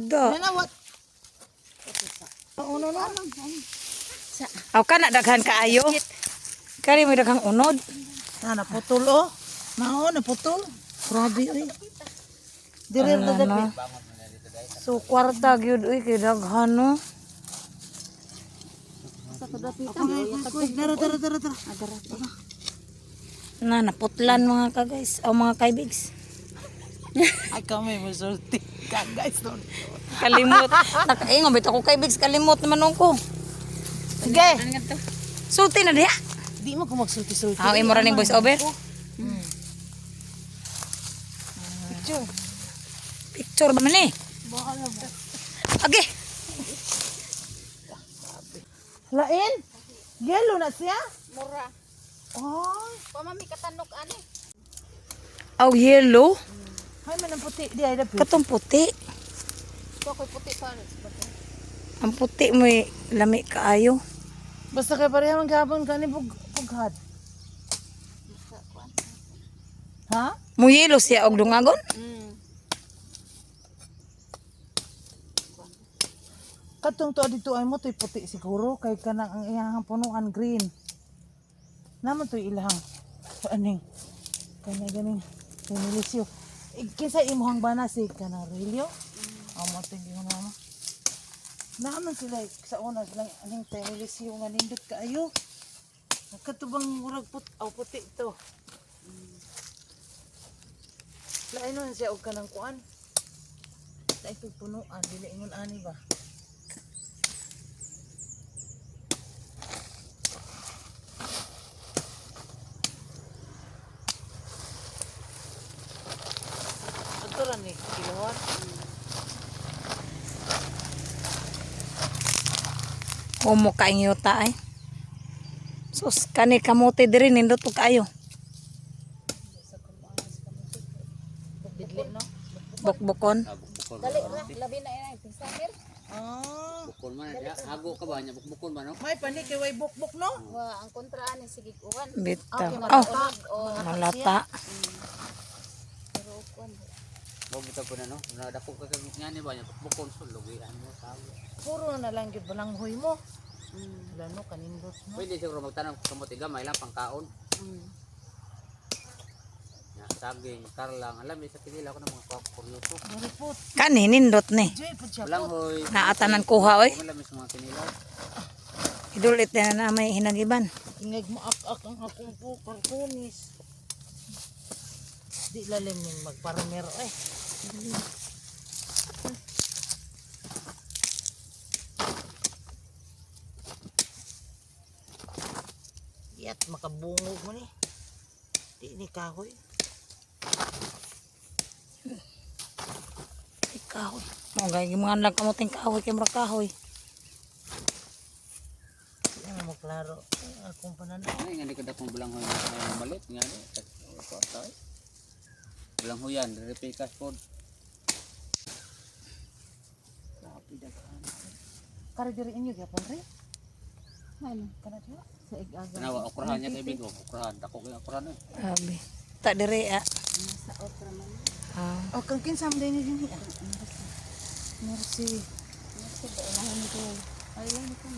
Da. Aw ka na daghan kaayo. Kani mo daghang unod. Naputol oh. Mao naputol. Grabe oy. Dire Ano, ta dapit. So kwarta gyud uy kay daghan no. Dara. Na naputlan mga ka guys. O mga kaibigs. Ay kami masulti ka guys don. Kalimot. Nakaingon bitaw ko kaibigs kalimot naman ko. Sige. Sulti na diha. Di mo ko magsulti-sulti. Imo ra ning voice over. Picture. Picture ba man ni? Age. Lain? Yellow na siya? Mura. Ay. Pamami katanok ani. Aw yellow. Hay man ang puti di ay dapit. Katong puti. Ko koy puti pa rin. Ang puti mo lami kaayo. Basta kay pareha man gabon kani bughad. Ha? Mo yellow siya og dungagon. Katong to dito ay mo to'y puti siguro kay kanang ang iyang punuan green. Naman to'y ilahang aning kanya ganing nilisyo. Kinsa imuhang bana si kanang relyo? Amo tingin mo mama. Naman sila sa una silang aning nilisyo nga nindot kaayo. Katubang murag puti to. Lain nun siya og kanang kuan. Sa ito punuan dili ingon ani ba? Ito ra ni kilowatt. Umo kaingiyota ay. Sus kani kamote diri nindot og kaayo. Bidli no. Bukbukon. Dali ra labi na ina pisamir. Ah, Bukon man ya, hago ka ba nya bukbukon ba no? may pani kay way bukbuk no. Wa ang kontra ani sige uwan. Bitaw. Okay, Aw, o malata. pero kuan. Mo bitaw po na no. Na dako ka kag ngani ba nya bukbukon so lugian mo tawo. Puro na lang gyud balanghoy mo. Lano kanindot no. Pwede siguro magtanong kamote gamay lang pangkaon. Ya, saging, karlang, alam mo sa pinila ko ng mga kuryoso. Maripot. Kani nindot ni. Joy pud siya. Balanghoy. Naatanan kuha oy. Alam mo sa mga pinila. Idulit na may hinagiban. Ingeg mo ak ang akong po kartonis. Di lalim ning magparmero eh. Yat makabungog mo ni. Di ni kahoy. Kahoy. Mo gay mga lang kamoting kahoy kay mura kahoy. Di na mo klaro. Akong pananaw. Ay ngani kada kong balanghoy na malit ngani. Ko tay. Balanghoyan, repikas pod. Grabe daghan. Kara diri inyo gyapon re. Ano? Kana diha. Sa ig-aga. Nawa okrahan niya kay bigo, okrahan dako kay okrahan. Abi. Ta dire ah. Sa okra man. Ah. O kang kinsam din ni. Merci. Sa ba unahan nito. Ay lang nito.